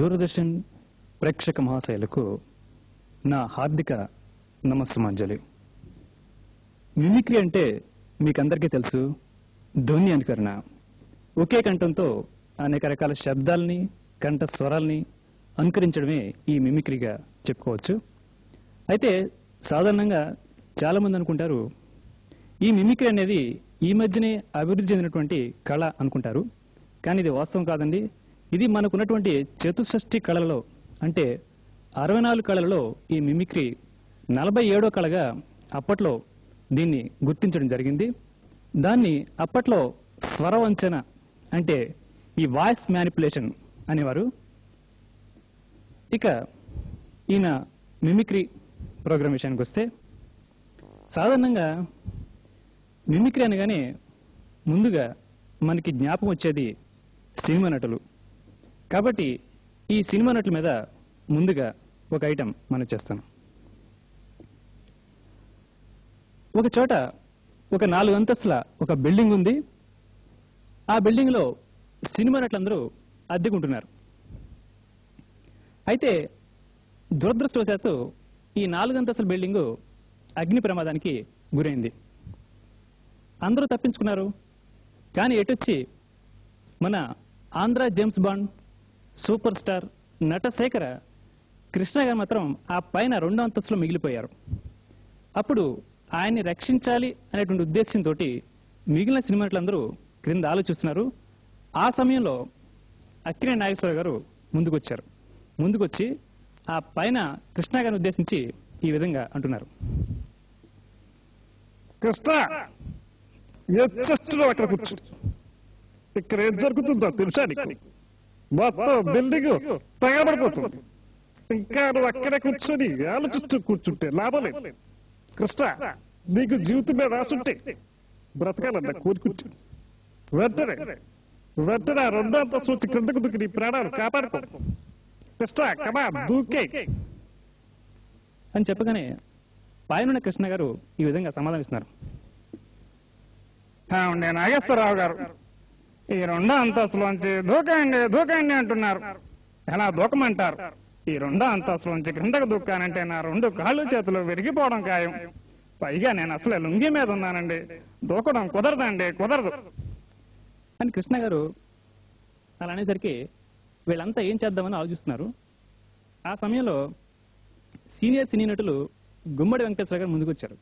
దూరదర్శన్ ప్రేక్షక మహాశయులకు నా హార్దిక నమస్సుమాంజలి. మిమిక్రీ అంటే మీకందరికీ తెలుసు, ధ్వని అనుకరణ. ఒకే కంఠంతో అనేక రకాల శబ్దాలని, కంఠ స్వరాల్ని అనుకరించడమే ఈ మిమిక్రీగా చెప్పుకోవచ్చు. అయితే సాధారణంగా చాలామంది అనుకుంటారు ఈ మిమిక్రీ అనేది ఈ మధ్యనే అభివృద్ధి చెందినటువంటి కళ అనుకుంటారు. కానీ ఇది వాస్తవం కాదండి. ఇది మనకున్నటువంటి చతుషష్ఠి కళలలో, అంటే 64 కళలలో ఈ మిమిక్రీ 47వ కళగా అప్పట్లో దీన్ని గుర్తించడం జరిగింది. దాన్ని అప్పట్లో స్వరవంచన, అంటే ఈ వాయిస్ మ్యానిపులేషన్ అనేవారు. ఇక ఈయన మిమిక్రీ ప్రోగ్రామ్ విషయానికి వస్తే, సాధారణంగా మిమిక్రీ అనగానే ముందుగా మనకి జ్ఞాపకం వచ్చేది సినిమా నటులు. కాబట్టి ఈ సినిమా నటుల మీద ముందుగా ఒక ఐటెం మనం చేస్తాను. ఒక చోట ఒక 4 అంతస్తుల ఒక బిల్డింగ్ ఉంది. ఆ బిల్డింగ్ లో సినిమా నటులందరూ అద్దెకుంటున్నారు. అయితే దురదృష్టవశాత్తు ఈ 4 అంతస్తుల బిల్డింగు అగ్ని ప్రమాదానికి గురైంది. అందరూ తప్పించుకున్నారు. కానీ ఎటొచ్చి మన Andhra James bond super star Natasekhara Krishna గారు మాత్రం ఆ పైన 2వ అంతస్తులో మిగిలిపోయారు. అప్పుడు ఆయన్ని రక్షించాలి అనేటువంటి ఉద్దేశంతో మిగిలిన సినిమా నటులందరూ క్రింద ఆలోచిస్తున్నారు. ఆ సమయంలో అక్కినేని నాగేశ్వరరావు గారు ముందుకొచ్చారు. ముందుకొచ్చి ఆ పైన కృష్ణ గారిని ఉద్దేశించి ఈ విధంగా అంటున్నారు: కృష్ణ, అక్కడ కూర్చో. ఇక్కడ ఏం జరుగుతుందో తెలుసా నీకు? మొత్తం బిల్డింగ్ తగబడిపోతుంది. ఇంకా నువ్వు అక్కడే కూర్చొని ఆలోచిస్తూ కూర్చుంటే లాభం లేదు. కృష్ణ, నీకు జీవితం మీద రాసుంటే బ్రతకాలన్నా కోరుకుంటు వెంటనే 2వ అంతస్తు వచ్చి క్రిందకు దూకి నీ ప్రాణాలు కాపాడుకో. కృష్ణ, కమా దూకే అని చెప్పగానే పైన కృష్ణ గారు ఈ విధంగా సమాధానిస్తున్నారు: నేను నాగేశ్వరరావు గారు, ఈ 2వ అంతస్తులోంచి దూకండి అంటున్నారు. ఎలా దూకమంటారు? ఈ 2వ అంతస్తులోంచి క్రిందకు దూకానంటే నా 2 కాళ్ళు చేతులు విరిగిపోవడం ఖాయం. పైగా నేను అసలు లుంగి మీద ఉన్నానండి. దూకడం కుదరదు అని కృష్ణ గారు అలా అనేసరికి వీళ్ళంతా ఏం చేద్దామని ఆలోచిస్తున్నారు. ఆ సమయంలో సీనియర్ సినీ నటులు గుమ్మడి వెంకటేశ్వర గారు ముందుకొచ్చారు.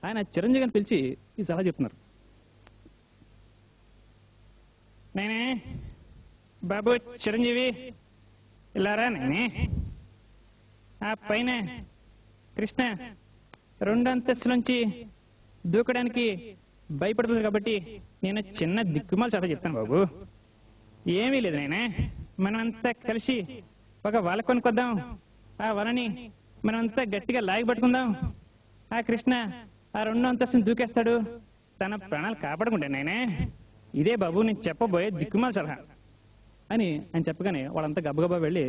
ఆయన చిరంజీవి గారిని పిలిచి ఈ సలహా చెప్తున్నారు: నేనే బాబు చిరంజీవి, ఇలారా. నేనే ఆ పైన కృష్ణ 2వ అంతస్తు నుంచి దూకడానికి భయపడుతుంది కాబట్టి నేను చిన్న దిక్కుమాల సలహా చెప్తాను బాబు. ఏమీ లేదు నేనే, మనమంతా కలిసి ఒక వల కొనుక్కొద్దాం. ఆ వలని మనమంతా గట్టిగా లాగి పట్టుకుందాం. ఆ కృష్ణ ఆ 2వ అంతస్తుని దూకేస్తాడు, తన ప్రాణాలు కాపాడుకుంటా. నేనే ఇదే బాబు నేను చెప్పబోయే దిక్కుమాల సలహా అని ఆయన చెప్పగానే వాళ్ళంతా గబగబా వెళ్ళి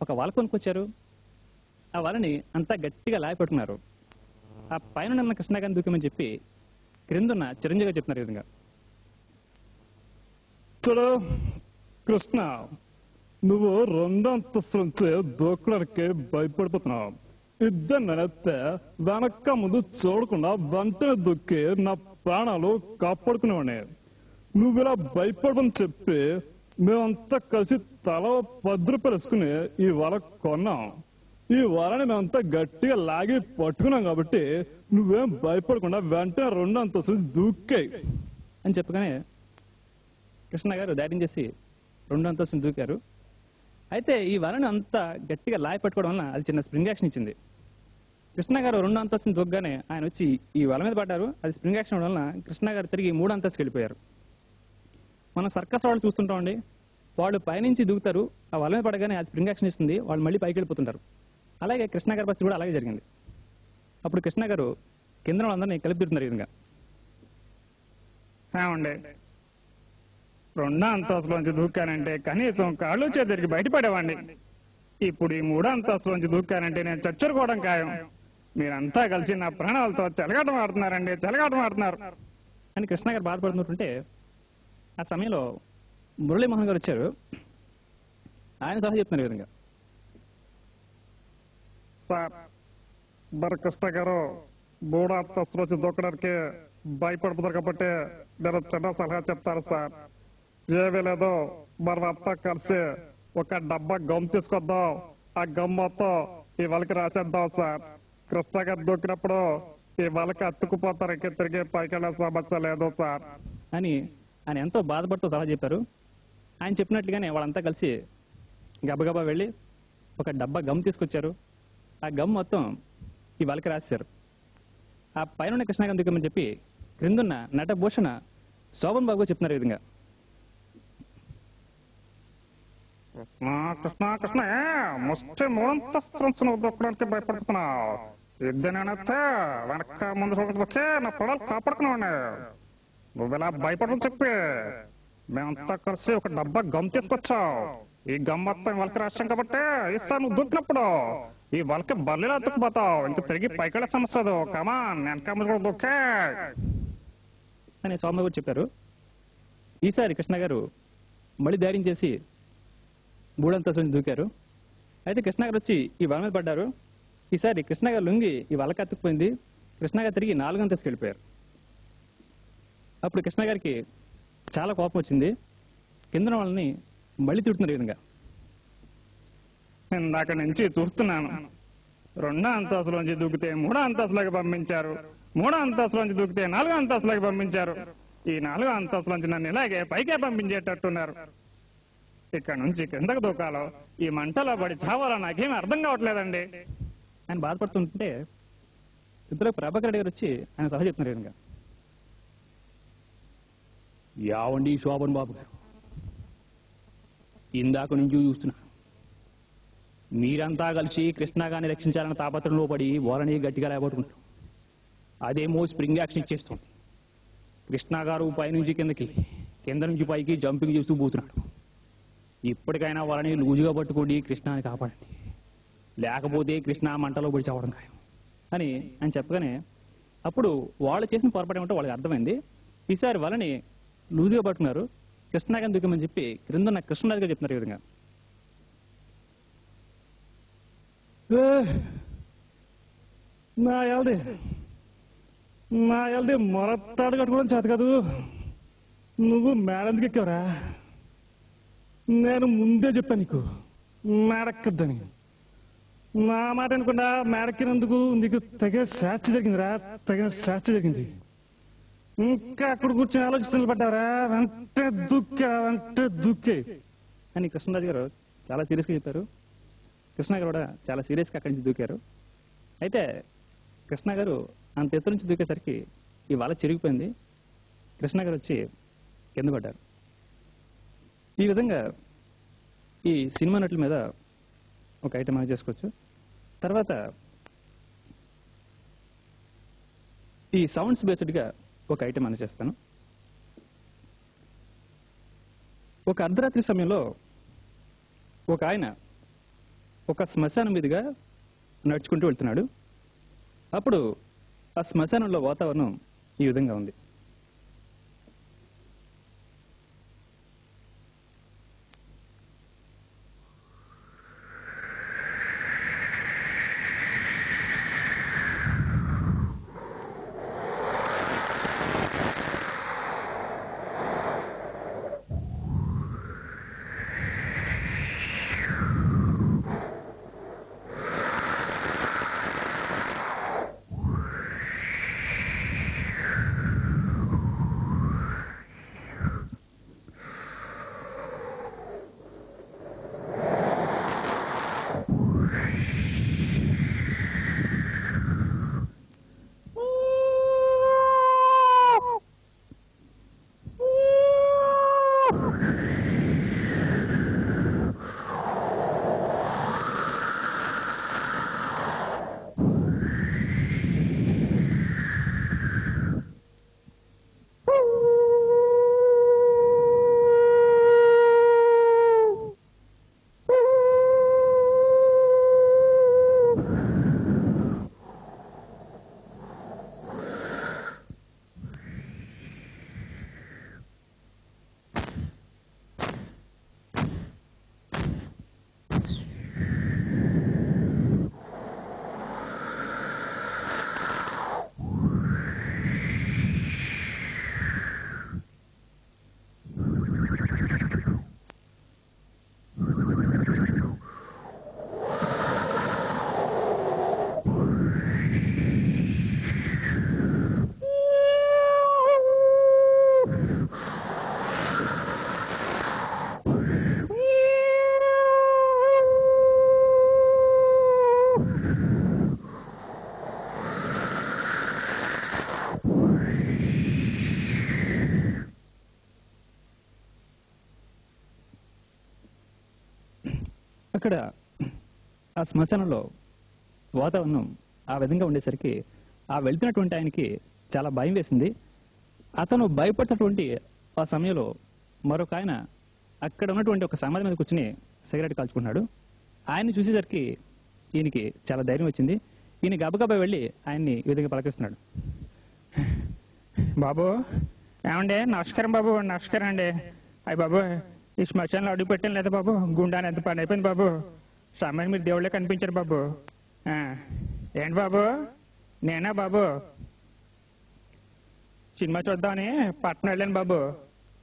ఒక వల కొనుక్కొచ్చారు. ఆ వలని అంతా గట్టిగా లాగి పట్టుకున్నారు. ఆ పైన ఉన్న కృష్ణ గారిని దూకమని చెప్పి క్రిందున్న చిరంజీవి గారు చెప్తున్నారు ఈ విధంగా: చూడు కృష్ణ, నువ్వు 2వ అంతస్తు నుంచి దూకడానికి భయపడిపోతున్నావు. ఇద్దరు నేనైతే వెనక్క ముందు చూడకుండా వెంటనే దూకి నా ప్రాణాలు కాపాడుకునేవాడిని. నువ్వు ఇలా భయపడమని చెప్పి మేమంతా కలిసి తల 10 రూపాయలు వేసుకుని ఈ వల కొన్నాం. ఈ వలని మేమంతా గట్టిగా లాగి పట్టుకున్నాం కాబట్టి నువ్వేం భయపడకుండా వెంటనే 2వ అంతస్తు దూకాయి అని చెప్పగానే కృష్ణ గారు ధైర్యం చేసి 2వ అంతస్తుని దూకారు. అయితే ఈ వలని అంతా గట్టిగా లాగి పట్టుకోవడం వల్ల అది చిన్న స్ప్రింగ్ యాక్షన్ ఇచ్చింది. కృష్ణ గారు 2వ అంతస్తుని దూకగానే ఆయన వచ్చి ఈ వల మీద పడ్డారు. అది స్ప్రింగ్ యాక్షన్ అవడం వల్ల కృష్ణ గారు తిరిగి 3వ అంతస్తుకి వెళ్ళిపోయారు. మనం సర్కస్ వాళ్ళు చూస్తుంటామండి, వాళ్ళు పైనుంచి దూకుతారు, ఆ వల మీద పడగానే అది స్ప్రింగ్ యాక్షన్ ఇస్తుంది, వాళ్ళు మళ్ళీ పైకి వెళ్ళిపోతుంటారు. అలాగే కృష్ణ గారి పరిస్థితి కూడా అలాగే జరిగింది. అప్పుడు కృష్ణ గారు కింద వాళ్ళందరినీ కలిపి తిరుగుతున్నారు ఈ విధంగా: ఉండే 2వ అంతస్తులోంచి దూకానంటే కనీసం కాళ్ళు చేతికి బయటపడేవాడిని. ఇప్పుడు ఈ 3వ అంతస్తులోంచి దూకానంటే నేను చచ్చుకోవడం ఖాయం. మీరంతా కలిసి నా ప్రాణాలతో చెలగాటం ఆడుతున్నారు అని కృష్ణ గారు బాధపడుతుంటే ఆ సమయంలో మురళీమోహన్ గారు వచ్చారు. ఆయన సలహా చెప్తున్నారు ఈ విధంగా: సార్ మరి కృష్ణ గారు మూడో అంతస్తులో వచ్చి దూకడానికి భయపడిపోతారు కాబట్టి నేను చిన్న సలహా చెప్తాను సార్. ఏమీ లేదు, మనం అంతా కలిసి ఒక డబ్బా గమ్ తీసుకొద్దాం. ఆ గమ్ మొత్తం ఈ వాళ్ళకి రాసేద్దాం సార్. కృష్ణ గారు దూకినప్పుడు ఈ వాళ్ళకి అతుక్కుపోతారు, ఇంక తిరిగి పైకి వెళ్ళే సమస్య లేదు సార్ అని ఆయన ఎంతో బాధపడుతూ సలహా చెప్పారు. ఆయన చెప్పినట్లుగానే వాళ్ళంతా కలిసి గబగబా వెళ్ళి ఒక డబ్బా గమ్ తీసుకొచ్చారు. ఆ గమ్ మొత్తం ఈ వాళ్ళకి రాశారు. ఆ పైన కృష్ణాగాంధీ దుఃఖమని చెప్పి క్రిందున్న నటభూషణ శోభన్ బాబు చెప్తున్నారు ఈ విధంగా. కృష్ణ కృష్ణ ముష్టి మూడంతస్తు నువ్వు దొక్కడానికి భయపడుతున్నావు. ఇద్దనేనైతే వెనక ముందు చూడకే నా పొడలు కాపాడుకున్నావు. నువ్వు ఇలా భయపడడం చెప్పి మేమంతా కలిసి ఒక డబ్బా గమ్ తీసుకొచ్చావు. ఈ గమ్ మొత్తం వాళ్ళకి రాశాం కాబట్టి ఈసారి నువ్వు దూకినప్పుడు ఈ వాళ్ళకి బల్లిలా అతుక్కుపోతావు, ఇంక తిరిగి పైకెళ్ళే సమస్య లేదు. కమాన్ వెనక ముందు కూడా దూకే అని స్వామి గారు చెప్పారు. ఈసారి కృష్ణ గారు మళ్ళీ ధైర్యం చేసి మూడంతస్తు నుంచి దూకారు. అయితే కృష్ణ గారు వచ్చి ఈ వల మీద పడ్డారు. ఈసారి కృష్ణ గారు లొంగి ఈ వలకి అతుక్కుపోయింది. కృష్ణ గారు తిరిగి 4వ అంతస్తుకి వెళ్ళిపోయారు. అప్పుడు కృష్ణ గారికి చాలా కోపం వచ్చింది. కింద వాళ్ళని మళ్ళీ తిడుతున్నారు ఈ విధంగా. ఇందాక నుంచి చూస్తున్నాను, 2వ అంతస్తులోంచి దూకితే 3వ అంతస్తులోకి పంపించారు, 3వ అంతస్తులోంచి దూకితే 4వ అంతస్తులోకి పంపించారు. ఈ 4వ అంతస్తులోంచి నన్ను ఇలాగే పైకే పంపించేటట్టున్నారు. ఇక్కడ నుంచి కిందకు దూకాలో ఈ మంటలో పడి చావాలో నాకేం అర్థం కావట్లేదండి. ఆయన బాధపడుతుంటే ఇంతలో ప్రభాకర్ రెడ్డి గారు వచ్చి ఆయన సలహా చెప్తున్నారు ఈ విధంగా. యావండి శోభన్ బాబు గారు, ఇందాక నుంచి చూస్తున్నా మీరంతా కలిసి కృష్ణాగాన్ని రక్షించాలని తాపత్రంలో పడి వాళ్ళని గట్టిగా లేబట్టుకుంటారు. అదేమో స్ప్రింగ్ యాక్షన్ ఇచ్చేస్తుంది. కృష్ణ గారు పైనుంచి కిందకి, కింద నుంచి పైకి జంపింగ్ చేస్తూ పోతున్నాడు. ఇప్పటికైనా వాళ్ళని లూజుగా పట్టుకోండి, కృష్ణాని కాపాడండి, లేకపోతే కృష్ణ మంటలో పడి చావడం ఖాయం అని ఆయన చెప్పగానే అప్పుడు వాళ్ళు చేసిన పొరపాటు ఏమంటే వాళ్ళకి అర్థమైంది. ఈసారి వాళ్ళని లూజుగా పట్టుకున్నారు. కృష్ణాగాన్ని దుఃఖమని చెప్పి క్రింద కృష్ణరాజు గారు చెప్తున్నారు ఈ విధంగా. నా ఎల్ది మొరతాడు కట్టుకోవడం చేత కాదు. నువ్వు మేడందుకు ఎక్కావురా. నేను ముందే చెప్పాను నీకు మేడక్కద్దని. నా మాట అనుకుండా మేడక్కినందుకు నీకు తగిన శాస్తి జరిగిందిరా, తగిన శాస్తి జరిగింది. ఇంకా అక్కడ కూర్చొని ఆలోచిస్తులు పడ్డారా, వెంటనే దుక్కే అని కృష్ణరాజు గారు చాలా సీరియస్గా చెప్పారు. కృష్ణ గారు కూడా చాలా సీరియస్గా అక్కడి నుంచి దూకారు. అయితే కృష్ణ గారు అంత ఎత్తు నుంచి దూకేసరికి ఈ వల చిరిగిపోయింది. కృష్ణ గారు వచ్చి కింద పడ్డారు. ఈ విధంగా ఈ సినిమా నటుల మీద ఒక ఐటమ్ అనేది చేసుకోవచ్చు. తర్వాత ఈ సౌండ్స్ బేస్డ్గా ఒక ఐటమ్ అని చేస్తాను. ఒక అర్ధరాత్రి సమయంలో ఒక ఆయన ఒక శ్మశానం మీదుగా నడుచుకుంటూ వెళ్తున్నాడు. అప్పుడు ఆ శ్మశానంలో వాతావరణం ఈ విధంగా ఉంది. అక్కడ ఆ శ్మశానంలో వాతావరణం ఆ విధంగా ఉండేసరికి ఆ వెళ్తున్నటువంటి ఆయనకి చాలా భయం వేసింది. అతను భయపడుతున్నటువంటి ఆ సమయంలో మరొక ఆయన అక్కడ ఉన్నటువంటి ఒక సమాధి మీద కూర్చుని సిగరెట్ కాల్చుకున్నాడు. ఆయన్ని చూసేసరికి ఈయనకి చాలా ధైర్యం వచ్చింది. ఈయన గబగబా వెళ్ళి ఆయన్ని ఈ విధంగా పలకరిస్తున్నాడు. బాబు ఏమండి, నమస్కారం బాబు, నమస్కారం అండి. అయ్యి బాబు, ఈ శ్మశానంలో అడుగు పెట్టాను లేదా బాబు, గుండాన్ని ఎంత పని అయిపోయింది బాబు. సమయం మీరు దేవుళ్ళే కనిపించారు బాబు. ఏంటి బాబు, నేనా బాబు సినిమా చూద్దామని పట్టణం వెళ్ళాను బాబు.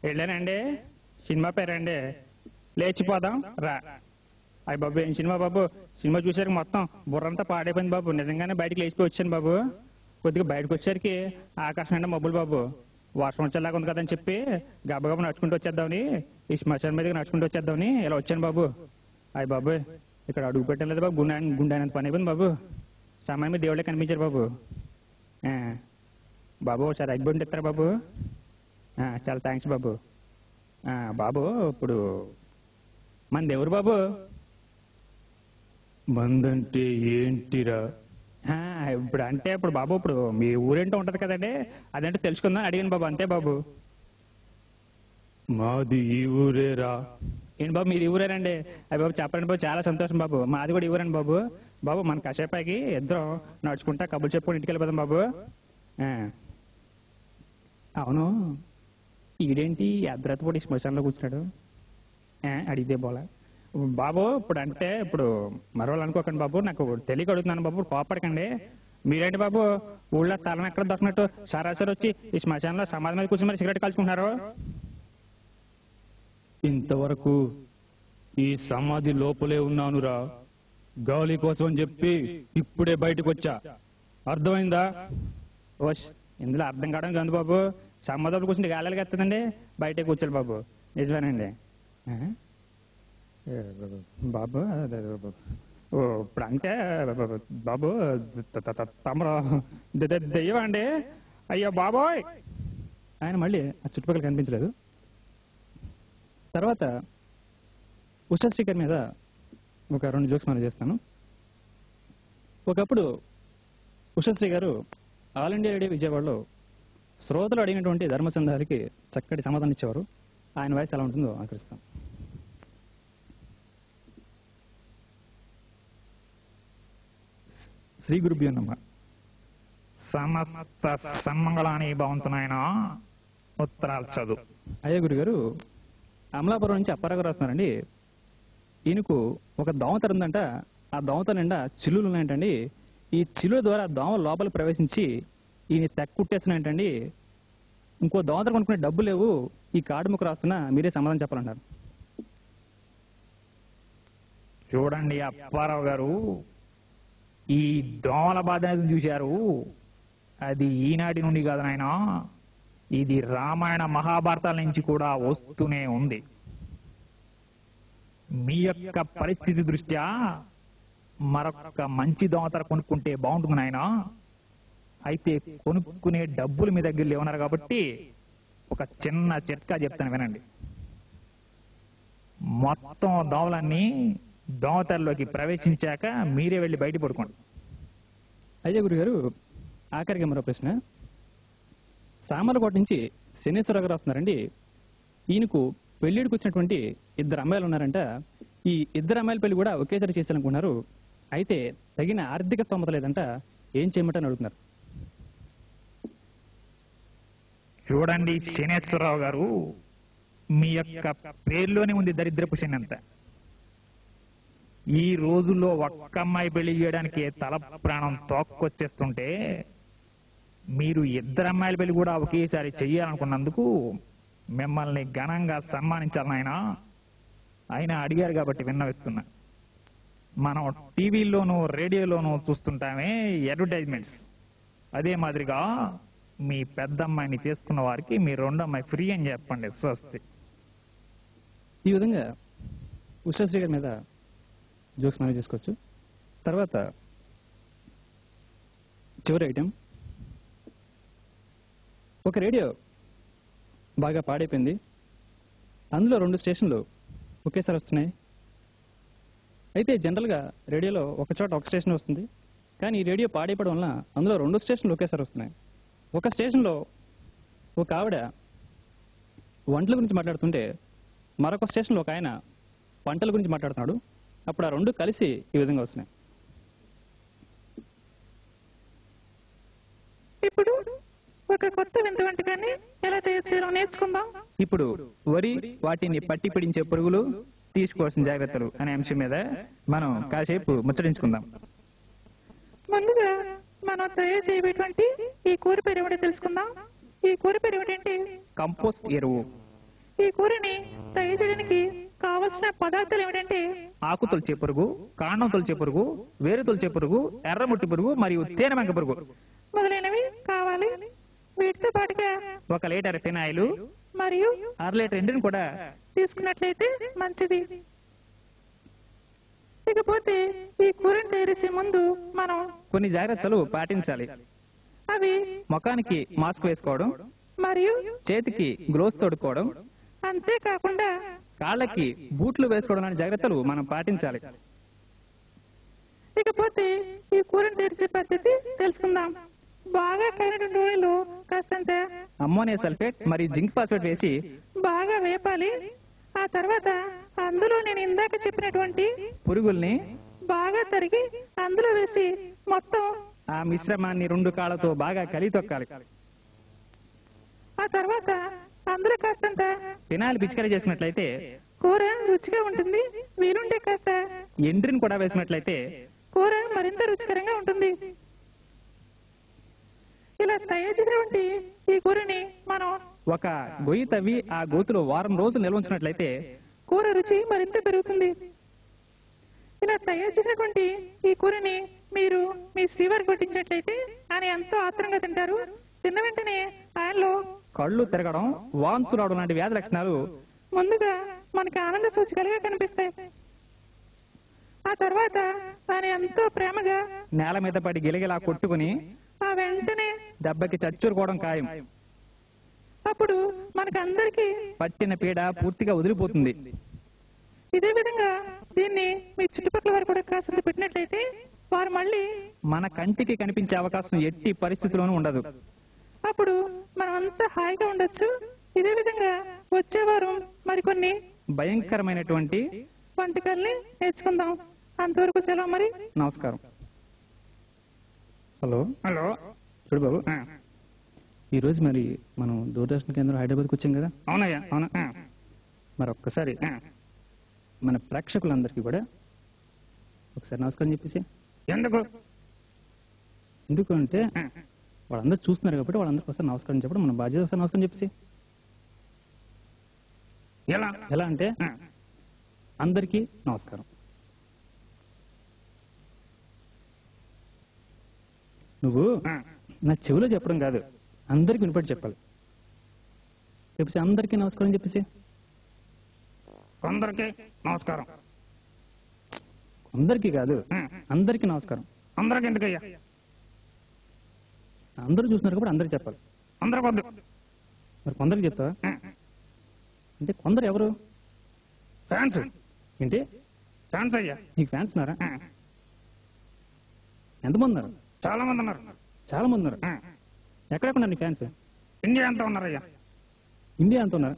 వెళ్ళానండి, సినిమా పేరండి లేచిపోదాం రా. అయ్యి బాబు, ఏం సినిమా బాబు, సినిమా చూసాక మొత్తం బుర్రంతా పాడైపోయింది బాబు. నిజంగానే బయటకు లేచిపోయి వచ్చాను బాబు. కొద్దిగా బయటకు వచ్చేసరికి ఆకాశం అంటే మబ్బులు బాబు, వర్షం వచ్చేలాగా ఉంది కదని చెప్పి గబగబా నడుచుకుంటూ వచ్చేద్దామని, ఈ శ్మశానం మీదకి నడుచుకుంటూ వచ్చేద్దామని ఇలా వచ్చాను బాబు. అయ్యి బాబు, ఇక్కడ అడుగు పెట్టడం లేదు బాబు, గుండానంత పని అయిపోయింది బాబు. సమయం మీద దేవుళ్ళే కనిపించారు బాబు. బాబు ఒకసారి ఎగ్బొండి ఇస్తారా బాబు? చాలా థ్యాంక్స్ బాబు. బాబు ఇప్పుడు మన దేవుడు బాబు. మందంటే ఏంటిరా? ఇప్పుడు అంటే ఇప్పుడు బాబు, ఇప్పుడు మీ ఊరేంటో ఉంటది కదండి, అదంటే తెలుసుకుందాం అడిగాను బాబు, అంతే బాబు. మాది ఈ ఊరేరా. ఏంటి బాబు, మీది ఊరేనండి? అయ్యి బాబు చెప్పండి బాబు, చాలా సంతోషం బాబు. మాది కూడా ఈ ఊరండి బాబు. బాబు మన కాసేపాకి ఇద్దరం నడుచుకుంటా కబుర్లు చెప్పుకొని ఇంటికి వెళ్ళిపోదాం బాబు. అవును, ఈడేంటి అర్ధరాత్రి శ్మశానంలో కూర్చున్నాడు? అడిగితే బోలా బాబు. ఇప్పుడు అంటే ఇప్పుడు మరోళ్ళు అనుకోకండి బాబు, నాకు తెలియక అడుగుతున్నాను బాబు, కోపడకండి. మీరేంటి బాబు ఊళ్ళో తలం ఎక్కడ దొరికినట్టు సరాసరి వచ్చి ఈ శ్మశానంలో సమాధి మీద కూర్చొని మరి సిగరెట్ కాల్చుకుంటున్నారు? ఇంతవరకు ఈ సమాధి లోపలే ఉన్నానురా. గాలి కోసం అని చెప్పి ఇప్పుడే బయటకు వచ్చా. అర్థమైందా? ఓష్, ఇందులో అర్థం కావడం కాదు బాబు. సమాధులు కూర్చుంటే గాలికి వస్తుందండి, బయటే కూర్చోండి బాబు. నిజమేనండి బాబు. ఇప్పుడు అంటే బాబు తమరు దెయ్యం అండి? అయ్యో బాబోయ్. ఆయన మళ్ళీ ఆ చుట్టుపక్కల కనిపించలేదు. తర్వాత ఉషాశ్రీ గారి మీద ఒక 2 జోక్స్ మనం చేస్తాను. ఒకప్పుడు ఉషాశ్రీ గారు ఆల్ ఇండియా రేడియో విజయవాడలో శ్రోతలు అడిగినటువంటి ధర్మ సందేహాలకి చక్కటి సమాధానం ఇచ్చేవారు. ఆయన వాయిస్ ఎలా ఉంటుందో ఆకరిస్తాం. శ్రీ గురుభ్యో నమః. సమస్త సన్మంగళాన్ని బాగుంటున్నాయన ఉత్తరాలు చదువు. అయ్యా గురుగారు, అమలాపురం నుంచి అప్పారావు రాస్తున్నారండి. ఈయనకు ఒక దోమతెర ఉందంట. ఆ దోమత నిండా చిల్లులు ఉన్నాయంటండి. ఈ చిల్లుల ద్వారా దోమ లోపల ప్రవేశించి ఈయన తెక్కుట్టేస్తున్నాయంటండి. ఇంకో దోమతెర కొనుక్కునే డబ్బు లేవు, ఈ కార్డు ముక్క రాస్తున్నా, మీరే సమాధానం చెప్పాలంటారు. చూడండి అప్పారావు గారు, ఈ దోమల బాధ అనేది చూశారు, అది ఈనాటి నుండి కాదు నాయన, ఇది రామాయణ మహాభారతాల నుంచి కూడా వస్తూనే ఉంది. మీ యొక్క పరిస్థితి దృష్ట్యా మరొక మంచి దోమతెర కొనుక్కుంటే బాగుంటుంది నాయన. అయితే కొనుక్కునే డబ్బులు మీ దగ్గర లేవన్నారు కాబట్టి ఒక చిన్న చిట్కా చెప్తాను వినండి. మొత్తం దోమలన్నీ దోమతెరలోకి ప్రవేశించాక మీరే వెళ్ళి బయట పడుకోండి. అయ్యా గురుగారు, ఆఖరికి మరో ప్రశ్న. సామర్లకోట నుంచి శనేశ్వరరావు గారు వస్తున్నారండి. ఈయనకు పెళ్లిడికి వచ్చినటువంటి 2 అమ్మాయిలు ఉన్నారంట. ఈ 2 అమ్మాయిల పెళ్లి కూడా ఒకేసారి చేయాలనుకున్నారు. అయితే తగిన ఆర్థిక స్తోమత లేదంట. ఏం చేయమంటని అడుగుతున్నారు. చూడండి శనేశ్వరరావు గారు, మీ యొక్క పేర్లోనే ఉంది దరిద్రపు శని అంత. ఈ రోజుల్లో ఒక్క అమ్మాయి పెళ్లి చేయడానికి తల ప్రాణం తోక్కొచ్చేస్తుంటే మీరు 2 అమ్మాయిల పెళ్లి కూడా ఒకేసారి చెయ్యాలనుకున్నందుకు మిమ్మల్ని ఘనంగా సన్మానించాలని ఆయన అడిగారు కాబట్టి విన్నవిస్తున్నా. మనం టీవీలోనూ రేడియోలోనూ చూస్తుంటామే అడ్వర్టైజ్మెంట్స్. అదే మాదిరిగా మీ పెద్ద అమ్మాయిని చేసుకున్న వారికి మీ 2వ అమ్మాయి ఫ్రీ అని చెప్పండి. స్వస్తి. ఈ విధంగా ఉషాశ్రీ గారి మీద జోక్స్ మేనేజ్ చేసుకోవచ్చు. తర్వాత చివరి ఐటెం, ఒక రేడియో బాగా పాడైపోయింది. అందులో 2 స్టేషన్లు ఒకేసారి వస్తున్నాయి. అయితే జనరల్గా రేడియోలో ఒక చోట ఒక స్టేషన్ వస్తుంది, కానీ ఈ రేడియో పాడైపోవడం వల్ల అందులో 2 స్టేషన్లు ఒకేసారి వస్తున్నాయి. ఒక స్టేషన్లో ఒక ఆవిడ వంటల గురించి మాట్లాడుతుంటే మరొక స్టేషన్లో ఒక ఆయన పంటల గురించి మాట్లాడుతున్నాడు. అప్పుడు ఆ 2 కలిసి ఈ విధంగా వస్తున్నాయి. ఇప్పుడు ఒక కొత్త వింత వంటకాన్ని ఎలా తయారు చేయాలో నేర్చుకుందాం. ఇప్పుడు వరి, వాటిని పట్టి పిడించే పురుగులు, తీసుకోవాల్సిన జాగ్రత్తలు అనే అంశం మీద మనం కాసేపు ముచ్చరించుకుందాం. ముందుగా మనం తయారు చేయబోయేటువంటి ఈ కూర పేరు ఏమిటో తెలుసుకుందాం. ఈ కూర పేరు ఏమిటంటే కంపోస్ట్ ఎరువు. ఈ కూరని తయారు చేయడానికి కావలసిన పదార్థాలు ఏమిటంటే ఆకు తొలిచే పురుగు, కాండం తొలిచే పురుగు, వేరు తొలిచే పురుగు, ఎర్రముట్టి పురుగు మరియు తేనెమంక పురుగు మొదలైనవి కావాలి. వీటితో పాటుగా 1 లీటర్ ఫినాయిల్ మరియు 1/2 లీటర్ ఎండుని కూడా తీసుకున్నట్లయితే మంచిది. ఇకపోతే ఈ కూరని తయారు చేసే ముందు మనం కొన్ని జాగ్రత్తలు పాటించాలి. అవి ముఖానికి మాస్క్ వేసుకోవడం, మరియు చేతికి గ్లోవ్స్ తొడుక్కోవడం, అంతేకాకుండా కాళ్ళకి బూట్లు వేసుకోవడం లాంటి జాగ్రత్తలు మనం పాటించాలి. ఇకపోతే ఈ కూరని తయారు చేసే పద్ధతి తెలుసుకుందాం. బాగా కాగిన నూనెలో కాస్తంత అమ్మోనియా సల్ఫేట్ మరియు జింక్ ఫాస్ఫేట్ వేసి బాగా వేపాలి. ఆ తర్వాత అందులో నేను ఇందాక చెప్పినటువంటి పురుగుల్ని బాగా తరిగి అందులో వేసి మొత్తం ఆ మిశ్రమాన్ని 2 కాళ్ళతో బాగా కలితొక్కాలి. ఆ తర్వాత అందులో కాస్తంత ఫినాయిల్ పిచికారీ చేసుకున్నట్లయితే కూర రుచిగా ఉంటుంది. వీలుంటే కాస్త ఎండ్రిని కూడా వేసినట్లయితే కూర మరింత రుచికరంగా ఉంటుంది. ఇలా తయారు చేసినటువంటి ఈ కూరని మనం ఒక గొయ్యి తవ్వి ఆ గోతులో వారం రోజులు నిల్వ ఉంచినట్లయితే కూర రుచి మరింత పెరుగుతుంది. ఇలా తయారు చేసినటువంటి ఈ కూరని మీరు మీ శ్రీవారికి వడ్డించినట్లయితే ఆయన ఎంతో ఆత్రంగా తింటారు. తిన్న వెంటనే ఆయనలో కళ్ళు తిరగడం, వాంతులు రావడం లాంటి వ్యాధి లక్షణాలు ముందుగా మనకి ఆనంద సూచికలుగా కనిపిస్తాయి. ఆ తర్వాత ఆయన ఎంతో ప్రేమగా నేల మీద పడి గిలగిలా కొట్టుకుని ఆ వెంటనే దెబ్బకి చచ్చూరుకోవడం ఖాయం. అప్పుడు మనకందరికీ పట్టిన పీడ పూర్తిగా వదిలిపోతుంది. ఇదే విధంగా దీన్ని మీ చుట్టుపక్కల వారు కూడా కాస్త పెట్టినట్లయితే వారు మళ్ళీ మన కంటికి కనిపించే అవకాశం ఎట్టి పరిస్థితిలోనూ ఉండదు. అప్పుడు మనం అంతా హాయిగా ఉండొచ్చు. ఇదే విధంగా వచ్చే వారం మరికొన్ని భయంకరమైనటువంటి వంటకాల్ని నేర్చుకుందాం. అంతవరకు సెలవు మరి. నమస్కారం. Hello hello. చూడు బాబు, ఈరోజు మరి మనం దూరదర్శన్ కేంద్రం హైదరాబాద్కి వచ్చాం కదా. అవునయ్యా. అవునా? మరి ఒక్కసారి మన ప్రేక్షకులందరికీ కూడా ఒకసారి నమస్కారం చెప్పేసి. ఎందుకు? ఎందుకు అంటే వాళ్ళందరూ చూస్తున్నారు కాబట్టి వాళ్ళందరికీ ఒకసారి నమస్కారం చెప్పడం మన బాధ్యత. ఒకసారి నమస్కారం చెప్పేసి. ఎలా? ఎలా అంటే అందరికీ నమస్కారం. నువ్వు నా చెవిలో చెప్పడం కాదు, అందరికి వినపడి చెప్పాలి. చెప్పేసి అందరికీ నమస్కారం చెప్పేసి. కొందరికి నమస్కారం. అందరికీ కాదు, అందరికీ నమస్కారం. అందరికి ఎందుకయ్యా? అందరూ చూస్తున్నారు కాబట్టి అందరికి చెప్పాలి. అందరికి వద్దు. మరి కొందరికి చెప్తావా? అంటే కొందరు ఎవరు? ఫ్యాన్స్. ఏంటి ఫ్యాన్స్ అయ్యా. నీకు ఫ్యాన్స్ ఉన్నారా? ఎంతమంది ఉన్నారు? చాలా మంది ఉన్నారు. చాలా మంది ఉన్నారు. ఎక్కడెక్కడ నీ ఫ్యాన్స్? ఇండియా అంతా ఉన్నారయ్యా. ఇండియా అంత ఉన్నారు.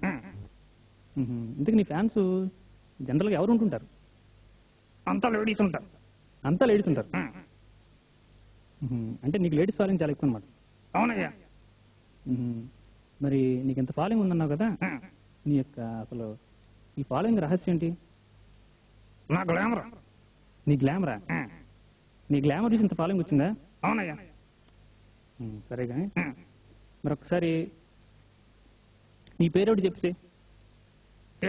ఇందుకు నీ ఫ్యాన్స్ జనరల్గా ఎవరు ఉంటుంటారు? అంతా లేడీస్ ఉంటారు. అంతా లేడీస్ ఉంటారు. అంటే నీకు లేడీస్ ఫాలోయింగ్ చాలా ఎక్కువ అనమాట. అవునయ్యా. మరి నీకు ఎంత ఫాలోయింగ్ ఉందన్నావు కదా, నీ యొక్క అసలు ఈ ఫాలోయింగ్ రహస్యం ఏంటి? నా గ్లామర్. నీ గ్లామరా? నీ గ్లామర్ చూసి ఇంత ఫాలోయింగ్ వచ్చిందా? అవునయ్యా. సరే కానీ మరి ఒకసారి నీ పేరేమిటి చెప్పేసి.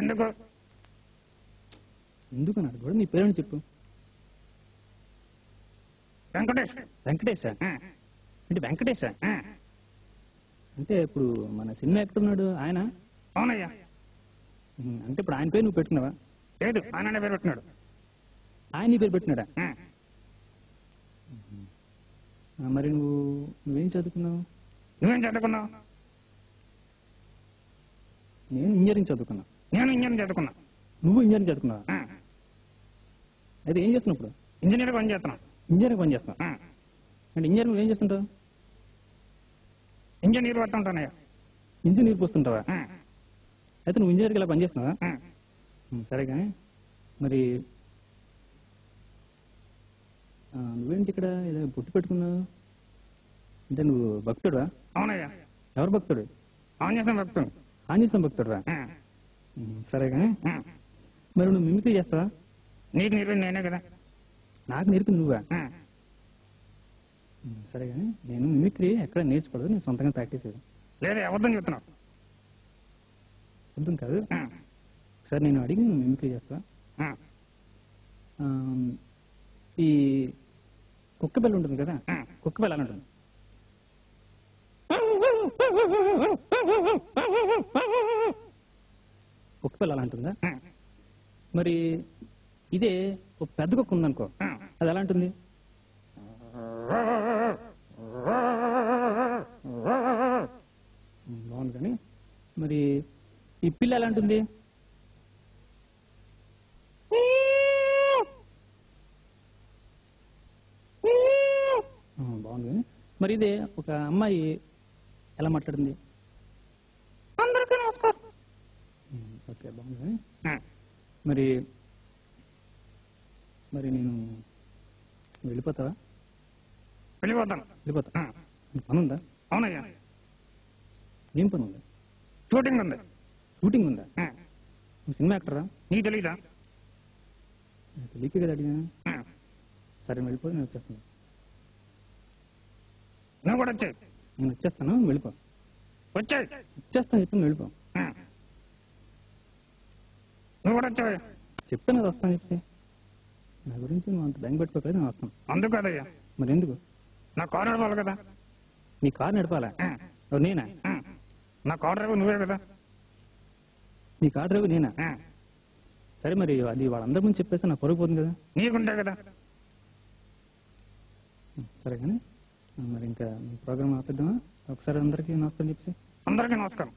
ఎందుకు? ఎందుకన్నాడు కూడా నీ పేరేమిటి చెప్పు. వెంకటేష్. వెంకటేశా? అంటే వెంకటేశా అంటే ఇప్పుడు మన సినిమా ఎక్కడున్నాడు ఆయన? అవునయ్యా. అంటే ఇప్పుడు ఆయన పేరు నువ్వు పెట్టుకున్నావా? లేదు, ఆయన పేరు పెట్టినాడు. ఆయన నీ పేరు పెట్టినాడా? మరి నువ్వేం చదువుకున్నావు? నువ్వేం చదువుకున్నావు? నేను ఇంజనీరింగ్ చదువుకున్నా. నేను ఇంజనీరింగ్ చదువుకున్నా. నువ్వు ఇంజనీరింగ్ చదువుకున్నావా? అయితే ఏం చేస్తున్నావు ఇప్పుడు? ఇంజనీర్ పని చేస్తున్నాం. ఇంజనీర్ పని చేస్తావు అంటే ఇంజనీర్ నువ్వు ఏం చేస్తుంటావు? ఇంజనీర్ వస్తుంటానయ్యా. ఇంజనీర్ పోస్తుంటావా? అయితే నువ్వు ఇంజనీర్కి ఇలా పని చేస్తున్నావా? సరే కానీ మరి నువ్వేంటి ఇక్కడ ఇలా బొట్టు పెట్టుకున్నావు అంటే నువ్వు భక్తుడువా? అవునయ్యా. ఎవరు భక్తుడు? ఆంజనేయ భక్తుడు. ఆంజనేయ భక్తుడువా? సరే కానీ మరి నువ్వు మిమిక్రీ చేస్తావా? నీకు నేర్పింది నేనే కదా. నాకు నేర్పింది నువ్వా? సరే కానీ నేను మిమిక్రీ ఎక్కడ నేర్చుకోవడం, నేను సొంతంగా ప్రాక్టీస్ చేయడం. లేదా అబద్ధం చెప్తున్నావు. అర్థం కాదు. సరే నేను అడిగి నువ్వు మిమిక్రీ చేస్తావా? ఈ కుక్క బెల్ల ఉంటుంది కదా, కుక్క బెల్ల ఎలా ఉంటుంది? కుక్క బెల్ల అలా ఉంటుందా? మరి ఇదే ఒక పెద్ద కుక్క ఉందనుకో, అది ఎలా ఉంటుంది? బాగుంది. కానీ మరి ఈ పిల్ల ఎలా ఉంటుంది? బాగుంది. కానీ మరి ఇదే ఒక అమ్మాయి ఎలా మాట్లాడింది? అందరికీ నమస్కారం. ఓకే, బాగుంది. కానీ మరి మరి నేను వెళ్ళిపోతావా? వెళ్ళిపోతాను. వెళ్ళిపోతా. పని ఉందా? అవునయ్యా. ఏం పని ఉంది? షూటింగ్ ఉంది. షూటింగ్ ఉందా? నువ్వు సినిమా యాక్టరా? నీకు తెలీదా? తెలియకే కదా అడిగా. సరే వెళ్ళిపోయి నేను వచ్చేస్తాను. నువ్వు కూడా వచ్చాయి. నేను వచ్చేస్తాను, నువ్వు వెళ్ళిపో. వచ్చాయి. వచ్చేస్తాను చెప్పి నువ్వు వెళ్ళిపో. నువ్వు కూడా వచ్చావు. చెప్పాను కదా వస్తాను చెప్పి. నా గురించి నువ్వు అంత బ్యాంక్ పెట్టుకోలేదు, నేను వస్తాను. అందుకు కదయ్యా. మరి ఎందుకు? నా కారు నడపాలి కదా. నీ కారు నడపాలా? నేనా? నా కారు డ్రైవర్ నువ్వే కదా. నీ కారు డ్రైవర్ నేనా? సరే మరి అది వాళ్ళందరి ముందు చెప్పేస్తే నాకు పరుగు పోతుంది కదా. నీకుంటే కదా. సరే కానీ మరి ఇంకా ప్రోగ్రామ్ ఆపేద్దామా? ఒకసారి అందరికీ నమస్కారం చెప్పేసి. అందరికీ నమస్కారం.